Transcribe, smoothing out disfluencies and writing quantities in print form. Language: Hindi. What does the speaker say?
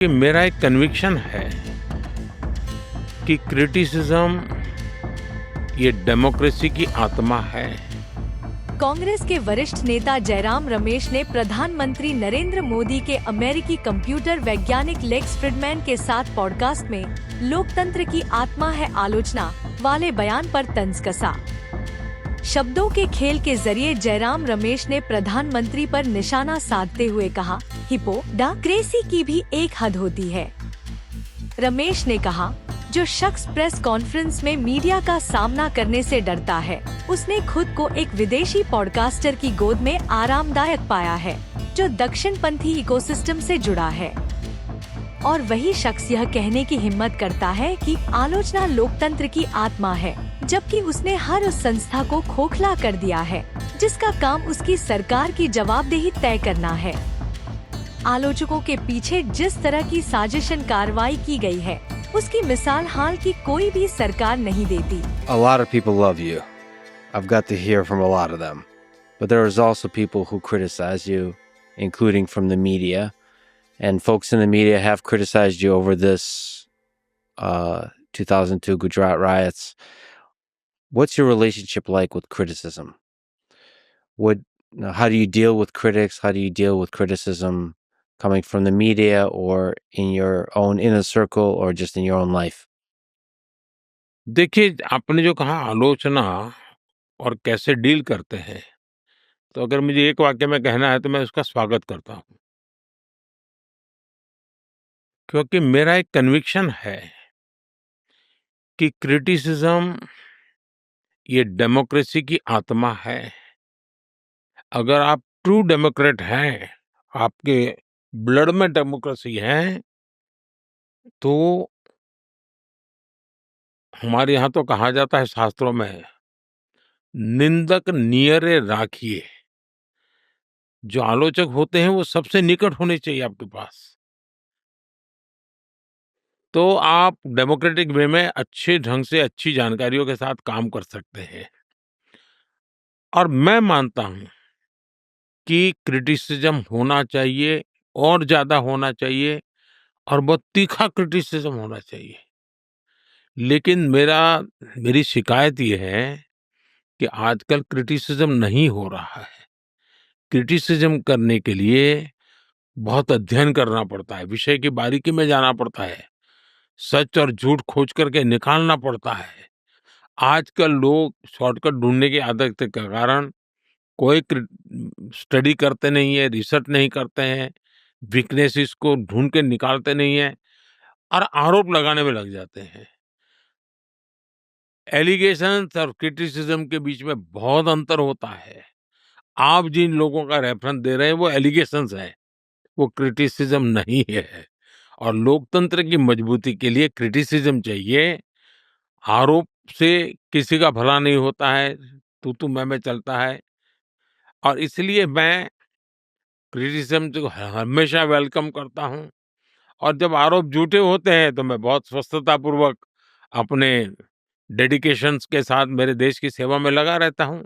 कि मेरा एक कन्विक्शन है कि क्रिटिसिज्म ये डेमोक्रेसी की आत्मा है। कांग्रेस के वरिष्ठ नेता जयराम रमेश ने प्रधानमंत्री नरेंद्र मोदी के अमेरिकी कंप्यूटर वैज्ञानिक लेक्स फ्रिडमैन के साथ पॉडकास्ट में लोकतंत्र की आत्मा है आलोचना वाले बयान पर तंज कसा। शब्दों के खेल के जरिए जयराम रमेश ने प्रधानमंत्री पर निशाना साधते हुए कहा, हिपोक्रेसी की भी एक हद होती है। रमेश ने कहा, जो शख्स प्रेस कॉन्फ्रेंस में मीडिया का सामना करने से डरता है, उसने खुद को एक विदेशी पॉडकास्टर की गोद में आरामदायक पाया है, जो दक्षिणपंथी इकोसिस्टम से जुड़ा है। और वही शख्स यह कहने की हिम्मत करता है कि आलोचना लोकतंत्र की आत्मा है, जबकि उसने हर उस संस्था को खोखला कर दिया है जिसका काम उसकी सरकार की जवाबदेही तय करना है। आलोचकों के पीछे जिस तरह की साजिशन कार्रवाई की गई है, उसकी मिसाल हाल की कोई भी सरकार नहीं देती। A lot of people love you. I've got to hear from a lot of them. But there is also people who criticize you, including from the media. And folks in the media have criticized you over this 2002 Gujarat riots. What's your relationship like with criticism? How do you deal with critics? How do you deal with criticism coming from the media or in your own inner circle or just in your own life? देखिए, आपने जो कहा आलोचना और कैसे डील करते हैं, तो अगर मुझे एक वाक्य में कहना है तो मैं उसका स्वागत करता हूँ। क्योंकि मेरा एक कन्विक्शन है कि क्रिटिसिज्म ये डेमोक्रेसी की आत्मा है। अगर आप ट्रू डेमोक्रेट हैं, आपके ब्लड में डेमोक्रेसी है, तो हमारे यहाँ तो कहा जाता है शास्त्रों में, निंदक नियरे राखिए। जो आलोचक होते हैं वो सबसे निकट होने चाहिए आपके पास। तो आप डेमोक्रेटिक वे में अच्छे ढंग से अच्छी जानकारियों के साथ काम कर सकते हैं। और मैं मानता हूँ कि क्रिटिसिज्म होना चाहिए और ज़्यादा होना चाहिए और बहुत तीखा क्रिटिसिज्म होना चाहिए। लेकिन मेरी शिकायत ये है कि आजकल क्रिटिसिज्म नहीं हो रहा है। क्रिटिसिज्म करने के लिए बहुत अध्ययन करना पड़ता है, विषय की बारीकी में जाना पड़ता है, सच और झूठ खोज करके निकालना पड़ता है। आजकल लोग शॉर्टकट ढूँढने की आदत के कारण कोई स्टडी करते नहीं है, रिसर्च नहीं करते हैं, वीकनेसेस को ढूँढ के निकालते नहीं हैं और आरोप लगाने में लग जाते हैं। एलिगेशंस और क्रिटिसिज्म के बीच में बहुत अंतर होता है। आप जिन लोगों का रेफरेंस दे रहे हैं वो एलिगेशंस हैं, वो क्रिटिसिज्म नहीं है। और लोकतंत्र की मजबूती के लिए क्रिटिसिज्म चाहिए। आरोप से किसी का भला नहीं होता है, तू-तू मैं-मैं चलता है। और इसलिए मैं क्रिटिसिज्म को हमेशा वेलकम करता हूँ। और जब आरोप झूठे होते हैं तो मैं बहुत स्पष्टतापूर्वक अपने डेडिकेशंस के साथ मेरे देश की सेवा में लगा रहता हूँ।